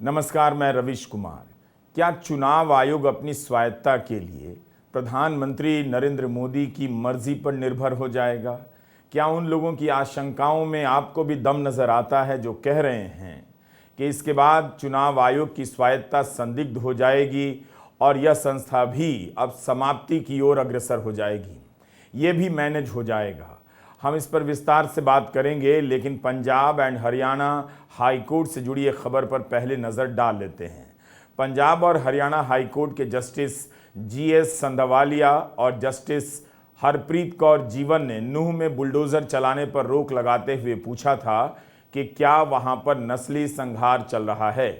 नमस्कार, मैं रविश कुमार। क्या चुनाव आयोग अपनी स्वायत्तता के लिए प्रधानमंत्री नरेंद्र मोदी की मर्जी पर निर्भर हो जाएगा? क्या उन लोगों की आशंकाओं में आपको भी दम नजर आता है जो कह रहे हैं कि इसके बाद चुनाव आयोग की स्वायत्तता संदिग्ध हो जाएगी और यह संस्था भी अब समाप्ति की ओर अग्रसर हो जाएगी, ये भी मैनेज हो जाएगा? हम इस पर विस्तार से बात करेंगे, लेकिन Punjab and Haryana high court से जुड़ी एक खबर पर पहले नज़र डाल लेते हैं। पंजाब और हरियाणा हाई कोर्ट के जस्टिस जीएस संधावालिया और जस्टिस हरप्रीत कौर जीवन ने नूंह में बुलडोज़र चलाने पर रोक लगाते हुए पूछा था कि क्या वहां पर नस्ली संघार चल रहा है।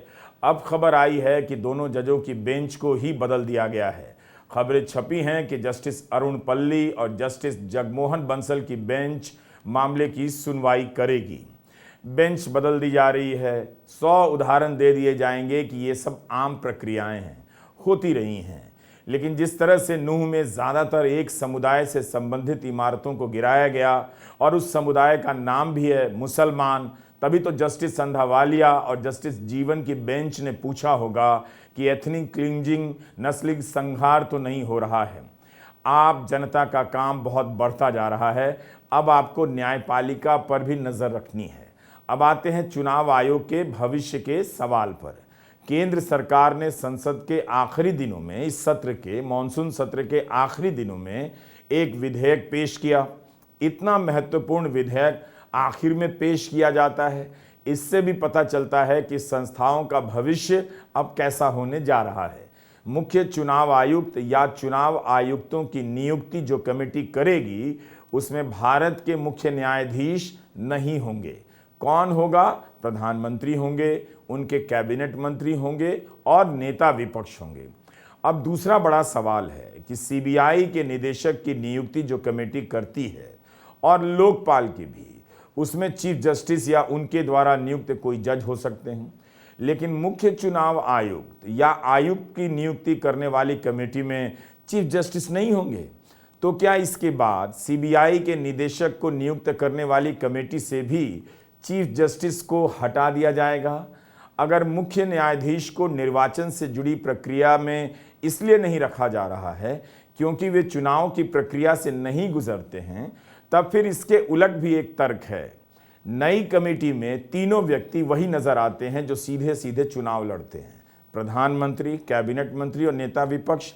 अब खबर आई है कि दोनों जजों की बेंच को ही बदल दिया गया है। खबरें छपी हैं कि जस्टिस अरुण पल्ली और जस्टिस जगमोहन बंसल की बेंच मामले की सुनवाई करेगी। बेंच बदल दी जा रही है। 100 उदाहरण दे दिए जाएंगे कि ये सब आम प्रक्रियाएं हैं, होती रही हैं। लेकिन जिस तरह से नूंह में ज़्यादातर एक समुदाय से संबंधित इमारतों को गिराया गया और उस समुदाय का नाम भी है मुसलमान, तभी तो जस्टिस संधावालिया और जस्टिस जीवन की बेंच ने पूछा होगा कि एथनिक क्लिंजिंग, नस्ली संहार तो नहीं हो रहा है। आप जनता का काम बहुत बढ़ता जा रहा है। अब आपको न्यायपालिका पर भी नज़र रखनी है। अब आते हैं चुनाव आयोग के भविष्य के सवाल पर। केंद्र सरकार ने संसद के आखिरी दिनों में, इस सत्र के मॉनसून सत्र के आखिरी दिनों में एक विधेयक पेश किया। इतना महत्वपूर्ण विधेयक आखिर में पेश किया जाता है, इससे भी पता चलता है कि संस्थाओं का भविष्य अब कैसा होने जा रहा है। मुख्य चुनाव आयुक्त या चुनाव आयुक्तों की नियुक्ति जो कमेटी करेगी, उसमें भारत के मुख्य न्यायाधीश नहीं होंगे। कौन होगा? प्रधानमंत्री होंगे, उनके कैबिनेट मंत्री होंगे और नेता विपक्ष होंगे। अब दूसरा बड़ा सवाल है कि सीबीआई के निदेशक की नियुक्ति जो कमेटी करती है और लोकपाल की भी, उसमें चीफ जस्टिस या उनके द्वारा नियुक्त कोई जज हो सकते हैं। लेकिन मुख्य चुनाव आयुक्त या आयुक्त की नियुक्ति करने वाली कमेटी में चीफ जस्टिस नहीं होंगे। तो क्या इसके बाद सीबीआई के निदेशक को नियुक्त करने वाली कमेटी से भी चीफ जस्टिस को हटा दिया जाएगा? अगर मुख्य न्यायाधीश को निर्वाचन से जुड़ी प्रक्रिया में इसलिए नहीं रखा जा रहा है क्योंकि वे चुनाव की प्रक्रिया से नहीं गुजरते हैं, तब फिर इसके उलट भी एक तर्क है। नई कमेटी में तीनों व्यक्ति वही नजर आते हैं जो सीधे सीधे चुनाव लड़ते हैं, प्रधानमंत्री, कैबिनेट मंत्री और नेता विपक्ष।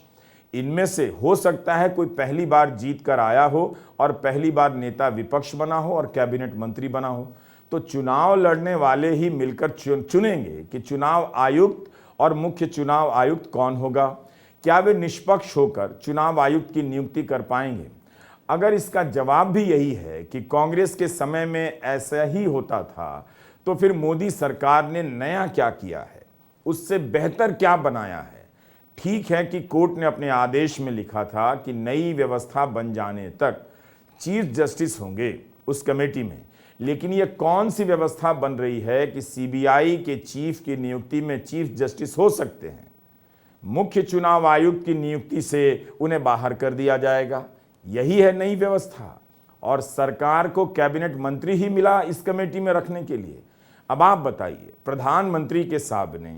इनमें से हो सकता है कोई पहली बार जीत कर आया हो और पहली बार नेता विपक्ष बना हो और कैबिनेट मंत्री बना हो। तो चुनाव लड़ने वाले ही मिलकर चुनेंगे कि चुनाव आयुक्त और मुख्य चुनाव आयुक्त कौन होगा। क्या वे निष्पक्ष होकर चुनाव आयुक्त की नियुक्ति कर पाएंगे? अगर इसका जवाब भी यही है कि कांग्रेस के समय में ऐसा ही होता था, तो फिर मोदी सरकार ने नया क्या किया है, उससे बेहतर क्या बनाया है? ठीक है कि कोर्ट ने अपने आदेश में लिखा था कि नई व्यवस्था बन जाने तक चीफ जस्टिस होंगे उस कमेटी में, लेकिन यह कौन सी व्यवस्था बन रही है कि सीबीआई के चीफ की नियुक्ति में चीफ जस्टिस हो सकते हैं? मुख्य चुनाव आयुक्त की नियुक्ति से उन्हें बाहर कर दिया जाएगा। यही है नई व्यवस्था। और सरकार को कैबिनेट मंत्री ही मिला इस कमेटी में रखने के लिए। अब आप बताइए, प्रधानमंत्री के सामने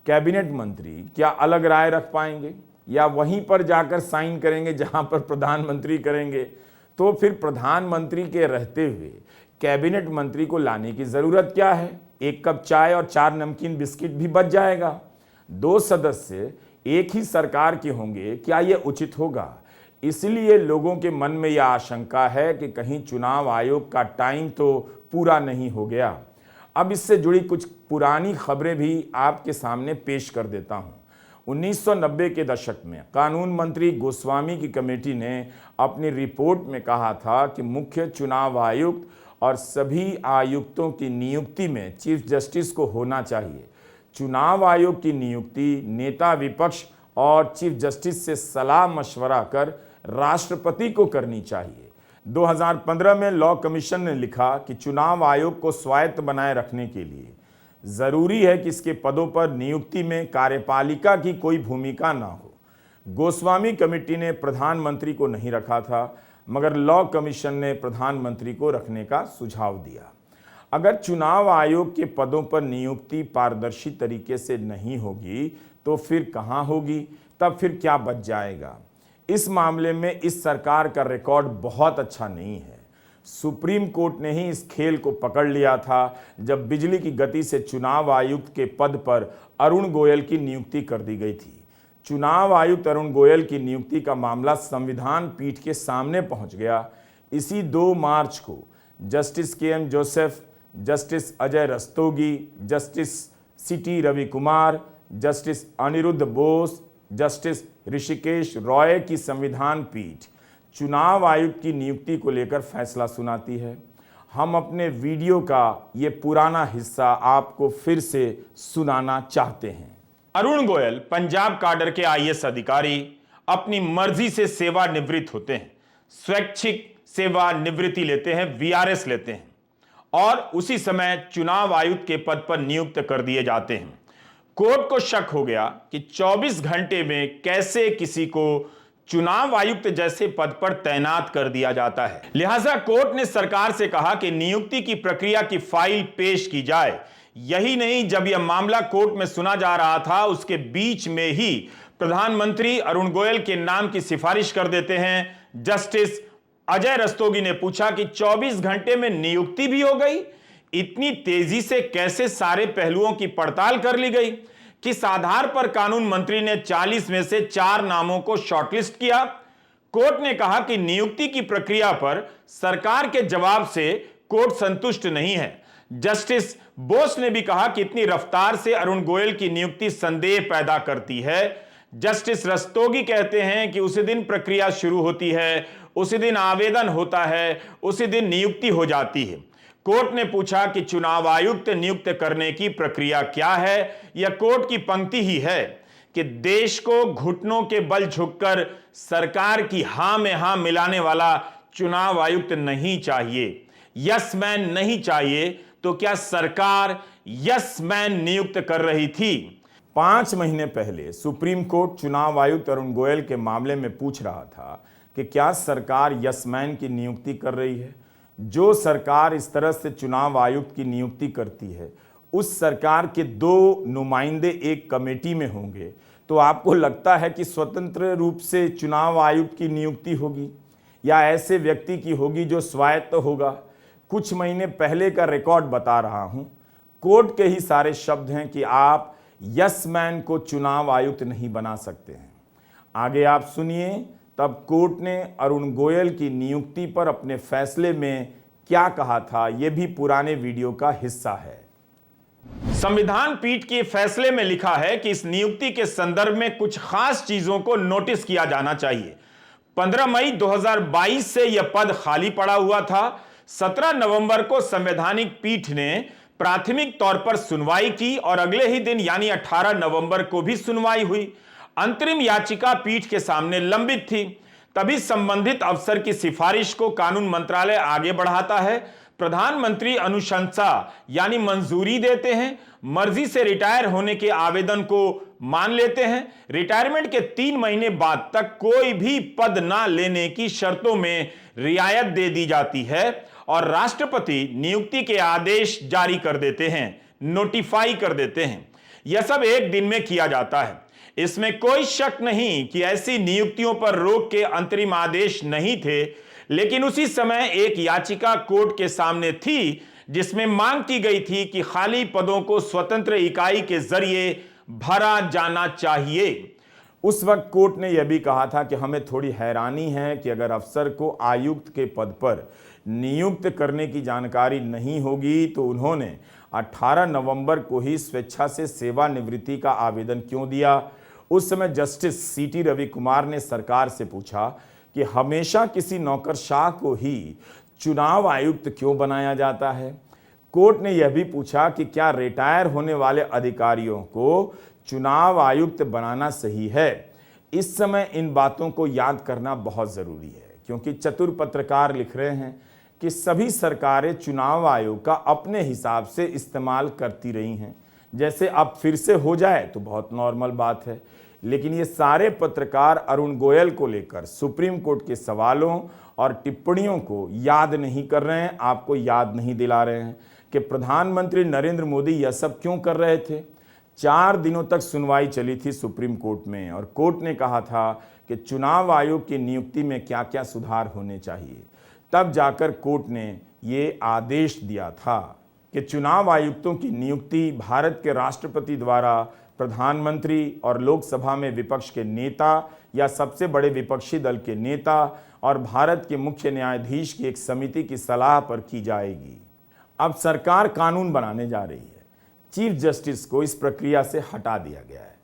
कैबिनेट मंत्री क्या अलग राय रख पाएंगे या वहीं पर जाकर साइन करेंगे जहां पर प्रधानमंत्री करेंगे? तो फिर प्रधानमंत्री के रहते हुए कैबिनेट मंत्री को लाने की जरूरत क्या है? 1 कप चाय और 4 नमकीन बिस्किट भी बच जाएगा। 2 सदस्य एक ही सरकार के होंगे, क्या यह उचित होगा? इसलिए लोगों के मन में यह आशंका है कि कहीं चुनाव आयोग का टाइम तो पूरा नहीं हो गया। अब इससे जुड़ी कुछ पुरानी खबरें भी आपके सामने पेश कर देता हूं। 1990 के दशक में कानून मंत्री गोस्वामी की कमेटी ने अपनी रिपोर्ट में कहा था कि मुख्य चुनाव आयुक्त और सभी आयुक्तों की नियुक्ति में चीफ जस्टिस को होना चाहिए। चुनाव आयोग की नियुक्ति नेता विपक्ष और चीफ जस्टिस से सलाह मशवरा कर राष्ट्रपति को करनी चाहिए। 2015 में लॉ कमीशन ने लिखा कि चुनाव आयोग को स्वायत्त बनाए रखने के लिए जरूरी है कि इसके पदों पर नियुक्ति में कार्यपालिका की कोई भूमिका ना हो। गोस्वामी कमेटी ने प्रधानमंत्री को नहीं रखा था, मगर लॉ कमीशन ने प्रधानमंत्री को रखने का सुझाव दिया। अगर चुनाव आयोग के पदों पर नियुक्ति पारदर्शी तरीके से नहीं होगी तो फिर कहां होगी, तब फिर क्या बच जाएगा। इस मामले में इस सरकार का रिकॉर्ड बहुत अच्छा नहीं है। सुप्रीम कोर्ट ने ही इस खेल को पकड़ लिया था जब बिजली की गति से चुनाव आयुक्त के पद पर अरुण गोयल की नियुक्ति कर दी गई थी। चुनाव आयुक्त अरुण गोयल की नियुक्ति का मामला संविधान पीठ के सामने पहुंच गया। इसी 2 मार्च को justice K M. Joseph, justice Ajay Rastogi, justice C T. Ravi Kumar, justice Aniruddha Bose, justice Hrishikesh Roy की संविधान पीठ चुनाव आयुक्त की नियुक्ति को लेकर फैसला सुनाती है। हम अपने वीडियो का ये पुराना हिस्सा आपको फिर से सुनाना चाहते हैं। अरुण गोयल पंजाब काडर के आईएएस अधिकारी अपनी मर्जी से सेवानिवृत्त होते हैं, स्वैच्छिक सेवानिवृत्ति लेते हैं, वीआरएस लेते हैं और उसी समय चुनाव आयुक्त के पद पर नियुक्त कर दिए जाते हैं। कोर्ट को शक हो गया कि 24 घंटे में कैसे किसी को चुनाव आयुक्त जैसे पद पर तैनात कर दिया जाता है। लिहाजा कोर्ट ने सरकार से कहा कि नियुक्ति की प्रक्रिया की फाइल पेश की जाए। यही नहीं, जब यह मामला कोर्ट में सुना जा रहा था उसके बीच में ही प्रधानमंत्री अरुण गोयल के नाम की सिफारिश कर देते हैं। जस्टिस अजय रस्तोगी ने पूछा कि 24 घंटे में नियुक्ति भी हो गई, इतनी तेजी से कैसे सारे पहलुओं की पड़ताल कर ली गई। किस आधार पर कानून मंत्री ने 40 में से 4 नामों को शॉर्टलिस्ट किया। कोर्ट ने कहा कि नियुक्ति की प्रक्रिया पर सरकार के जवाब से कोर्ट संतुष्ट नहीं है। जस्टिस बोस ने भी कहा कि इतनी रफ्तार से अरुण गोयल की नियुक्ति संदेह पैदा करती है। जस्टिस रस्तोगी कहते हैं कि उसी दिन प्रक्रिया शुरू होती है, उसी दिन आवेदन होता है, उसी दिन नियुक्ति हो जाती है। कोर्ट ने पूछा कि चुनाव आयुक्त नियुक्त करने की प्रक्रिया क्या है। यह कोर्ट की पंक्ति ही है कि देश को घुटनों के बल झुककर सरकार की हां में हां मिलाने वाला चुनाव आयुक्त नहीं चाहिए, यस मैन नहीं चाहिए। तो क्या सरकार यस मैन नियुक्त कर रही थी? 5 महीने पहले सुप्रीम कोर्ट चुनाव आयुक्त अरुण गोयल के मामले में पूछ रहा था कि क्या सरकार यस मैन की नियुक्ति कर रही है। जो सरकार इस तरह से चुनाव आयुक्त की नियुक्ति करती है उस सरकार के 2 नुमाइंदे एक कमेटी में होंगे, तो आपको लगता है कि स्वतंत्र रूप से चुनाव आयुक्त की नियुक्ति होगी या ऐसे व्यक्ति की होगी जो स्वायत्त होगा। कुछ महीने पहले का रिकॉर्ड बता रहा हूं। कोर्ट के ही सारे शब्द हैं कि आप यस मैन को चुनाव आयुक्त नहीं बना सकते हैं। आगे आप सुनिए, तब कोर्ट ने अरुण गोयल की नियुक्ति पर अपने फैसले में क्या कहा था, यह भी पुराने वीडियो का हिस्सा है। संविधान पीठ के फैसले में लिखा है कि इस नियुक्ति के संदर्भ में कुछ खास चीजों को नोटिस किया जाना चाहिए। 15 मई 2022 से यह पद खाली पड़ा हुआ था। 17 नवंबर को संवैधानिक पीठ ने प्राथमिक तौर पर सुनवाई की और अगले ही दिन यानी 18 नवंबर को भी सुनवाई हुई। अंतरिम याचिका पीठ के सामने लंबित थी। तभी संबंधित अफसर की सिफारिश को कानून मंत्रालय आगे बढ़ाता है। प्रधानमंत्री अनुशंसा यानी मंजूरी देते हैं। मर्जी से रिटायर होने के आवेदन को मान लेते हैं। रिटायरमेंट के 3 महीने बाद तक कोई भी पद ना लेने की शर्तों में रियायत दे दी जाती है और राष्ट्रपति नियुक्ति के आदेश जारी कर देते हैं, नोटिफाई कर देते हैं। यह सब एक दिन में किया जाता है। इसमें कोई शक नहीं कि ऐसी नियुक्तियों पर रोक के अंतरिम आदेश नहीं थे, लेकिन उसी समय एक याचिका कोर्ट के सामने थी जिसमें मांग की गई थी कि खाली पदों को स्वतंत्र इकाई के जरिए भरा जाना चाहिए। उस वक्त कोर्ट ने यह भी कहा था कि हमें थोड़ी हैरानी है कि अगर अफसर को आयुक्त के पद पर नियुक्त करने की जानकारी नहीं होगी तो उन्होंने 18 नवंबर को ही स्वेच्छा से सेवानिवृत्ति का आवेदन क्यों दिया। उस समय जस्टिस सी.टी. रवि कुमार ने सरकार से पूछा कि हमेशा किसी नौकरशाह को ही चुनाव आयुक्त क्यों बनाया जाता है। कोर्ट ने यह भी पूछा कि क्या रिटायर होने वाले अधिकारियों को चुनाव आयुक्त बनाना सही है। इस समय इन बातों को याद करना बहुत जरूरी है, क्योंकि चतुर पत्रकार लिख रहे हैं कि सभी सरकारें चुनाव आयोग का अपने हिसाब से इस्तेमाल करती रही हैं। जैसे अब फिर से हो जाए तो बहुत नॉर्मल बात है, लेकिन ये सारे पत्रकार अरुण गोयल को लेकर सुप्रीम कोर्ट के सवालों और टिप्पणियों को याद नहीं कर रहे हैं, आपको याद नहीं दिला रहे हैं। कि प्रधानमंत्री नरेंद्र मोदी यह सब क्यों कर रहे थे। 4 दिनों तक सुनवाई चली थी सुप्रीम कोर्ट में और कोर्ट ने कहा था कि चुनाव आयोग की नियुक्ति में क्या क्या सुधार होने चाहिए। तब जाकर कोर्ट ने ये आदेश दिया था कि चुनाव आयुक्तों की नियुक्ति भारत के राष्ट्रपति द्वारा प्रधानमंत्री और लोकसभा में विपक्ष के नेता या सबसे बड़े विपक्षी दल के नेता और भारत के मुख्य न्यायाधीश की एक समिति की सलाह पर की जाएगी। अब सरकार कानून बनाने जा रही है। चीफ जस्टिस को इस प्रक्रिया से हटा दिया गया है।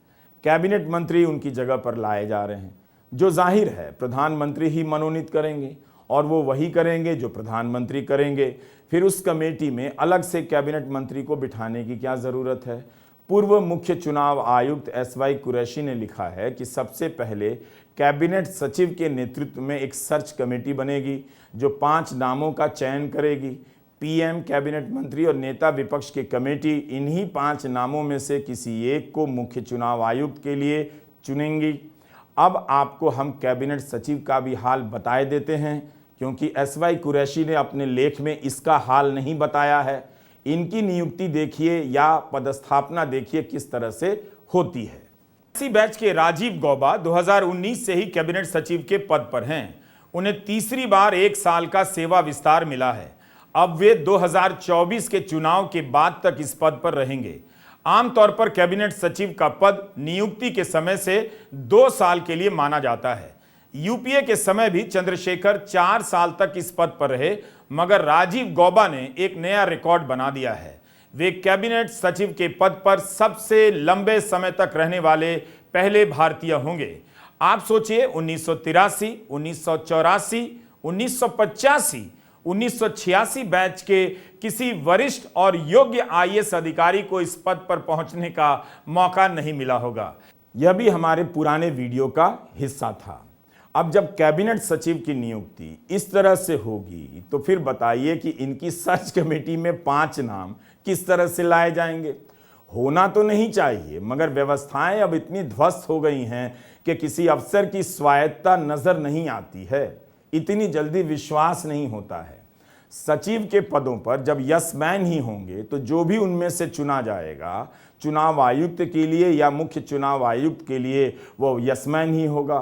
कैबिनेट मंत्री उनकी जगह पर लाए जा रहे हैं, जो जाहिर है प्रधानमंत्री ही मनोनीत करेंगे और वो वही करेंगे जो प्रधानमंत्री करेंगे। फिर उस कमेटी में अलग से कैबिनेट मंत्री को बिठाने की क्या ज़रूरत है। पूर्व मुख्य चुनाव आयुक्त एसवाई कुरैशी ने लिखा है कि सबसे पहले कैबिनेट सचिव के नेतृत्व में एक सर्च कमेटी बनेगी जो 5 नामों का चयन करेगी। पीएम, कैबिनेट मंत्री और नेता विपक्ष की कमेटी इन्हीं 5 नामों में से किसी एक को मुख्य चुनाव आयुक्त के लिए चुनेंगी। अब आपको हम कैबिनेट सचिव का भी हाल बताए देते हैं, क्योंकि एसवाई कुरैशी ने अपने लेख में इसका हाल नहीं बताया है। इनकी नियुक्ति देखिए या पदस्थापना देखिए किस तरह से होती है। इसी बैच के राजीव गौबा 2019 से ही कैबिनेट सचिव के पद पर हैं। उन्हें तीसरी बार 1 साल का सेवा विस्तार मिला है। अब वे 2024 के चुनाव के बाद तक इस पद पर रहेंगे। आमतौर पर कैबिनेट सचिव का पद नियुक्ति के समय से 2 साल के लिए माना जाता है। यूपीए के समय भी चंद्रशेखर 4 साल तक इस पद पर रहे, मगर राजीव गौबा ने एक नया रिकॉर्ड बना दिया है। वे कैबिनेट सचिव के पद पर सबसे लंबे समय तक रहने वाले पहले भारतीय होंगे। आप सोचिए, 1983, 1984, 1985, 1986 बैच के किसी वरिष्ठ और योग्य आईएएस अधिकारी को इस पद पर पहुंचने का मौका नहीं मिला होगा। यह भी हमारे पुराने वीडियो का हिस्सा था। अब जब कैबिनेट सचिव की नियुक्ति इस तरह से होगी तो फिर बताइए कि इनकी सर्च कमेटी में 5 नाम किस तरह से लाए जाएंगे। होना तो नहीं चाहिए, मगर व्यवस्थाएं अब इतनी ध्वस्त हो गई हैं कि किसी अफसर की स्वायत्तता नजर नहीं आती है। इतनी जल्दी विश्वास नहीं होता है। सचिव के पदों पर जब यस मैन ही होंगे तो जो भी उनमें से चुना जाएगा चुनाव आयुक्त के लिए या मुख्य चुनाव आयुक्त के लिए, वो यस मैन ही होगा।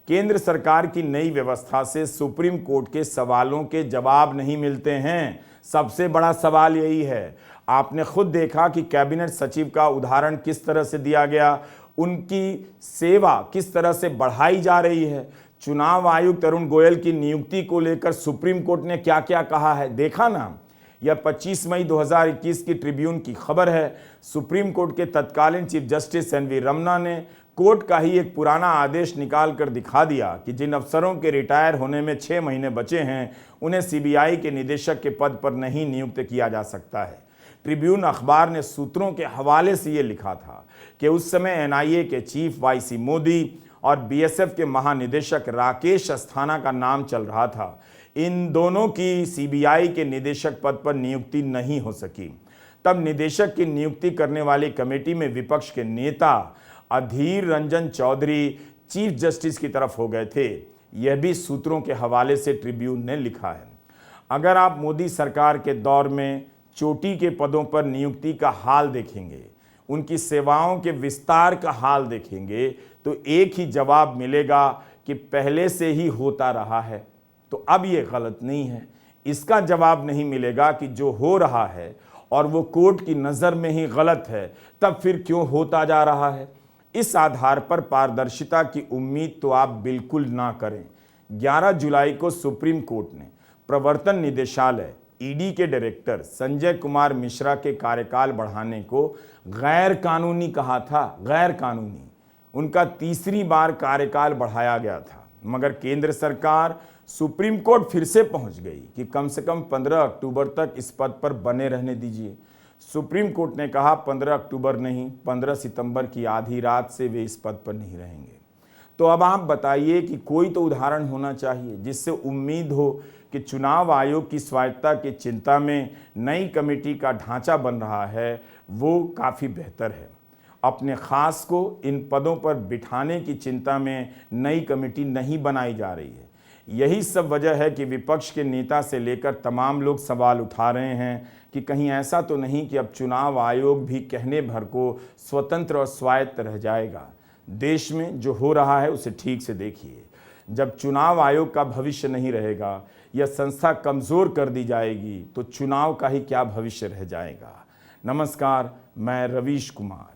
केंद्र सरकार की नई व्यवस्था से सुप्रीम कोर्ट के सवालों के जवाब नहीं मिलते हैं। सबसे बड़ा सवाल यही है। आपने खुद देखा कि कैबिनेट सचिव का उदाहरण किस तरह से दिया गया, उनकी सेवा किस तरह से बढ़ाई जा रही है। चुनाव आयुक्त अरुण गोयल की नियुक्ति को लेकर सुप्रीम कोर्ट ने क्या क्या कहा है, देखा ना। यह 25 मई 2021 की ट्रिब्यून की खबर है। सुप्रीम कोर्ट के तत्कालीन चीफ जस्टिस एनवी रमन्ना ने कोर्ट का ही एक पुराना आदेश निकाल कर दिखा दिया कि जिन अफसरों के रिटायर होने में 6 महीने बचे हैं उन्हें सीबीआई के निदेशक के पद पर नहीं नियुक्त किया जा सकता है। ट्रिब्यून अखबार ने सूत्रों के हवाले से ये लिखा था कि उस समय एनआईए के चीफ वाईसी मोदी और बीएसएफ के महानिदेशक राकेश अस्थाना का नाम चल रहा था। इन दोनों की सीबीआई के निदेशक पद पर नियुक्ति नहीं हो सकी। तब निदेशक की नियुक्ति करने वाली कमेटी में विपक्ष के नेता अधीर रंजन चौधरी चीफ जस्टिस की तरफ हो गए थे। यह भी सूत्रों के हवाले से ट्रिब्यून ने लिखा है। अगर आप मोदी सरकार के दौर में चोटी के पदों पर नियुक्ति का हाल देखेंगे, उनकी सेवाओं के विस्तार का हाल देखेंगे, तो एक ही जवाब मिलेगा कि पहले से ही होता रहा है, तो अब ये गलत नहीं है। इसका जवाब नहीं मिलेगा कि जो हो रहा है और वो कोर्ट की नज़र में ही गलत है, तब फिर क्यों होता जा रहा है। इस आधार पर पारदर्शिता की उम्मीद तो आप बिल्कुल ना करें। 11 जुलाई को सुप्रीम कोर्ट ने प्रवर्तन निदेशालय ईडी के डायरेक्टर संजय कुमार मिश्रा के कार्यकाल बढ़ाने को गैर कानूनी कहा था। गैर कानूनी। उनका तीसरी बार कार्यकाल बढ़ाया गया था, मगर केंद्र सरकार सुप्रीम कोर्ट फिर से पहुंच गई कि कम से कम 15 अक्टूबर तक इस पद पर बने रहने दीजिए। सुप्रीम कोर्ट ने कहा 15 अक्टूबर नहीं, 15 सितंबर की आधी रात से वे इस पद पर नहीं रहेंगे। तो अब आप बताइए कि कोई तो उदाहरण होना चाहिए जिससे उम्मीद हो कि चुनाव आयोग की स्वायत्तता की चिंता में नई कमेटी का ढांचा बन रहा है, वो काफ़ी बेहतर है। अपने खास को इन पदों पर बिठाने की चिंता में नई कमेटी नहीं बनाई जा रही है। यही सब वजह है कि विपक्ष के नेता से लेकर तमाम लोग सवाल उठा रहे हैं कि कहीं ऐसा तो नहीं कि अब चुनाव आयोग भी कहने भर को स्वतंत्र और स्वायत्त रह जाएगा। देश में जो हो रहा है उसे ठीक से देखिए। जब चुनाव आयोग का भविष्य नहीं रहेगा, यह संस्था कमज़ोर कर दी जाएगी, तो चुनाव का ही क्या भविष्य रह जाएगा। नमस्कार, मैं रवीश कुमार।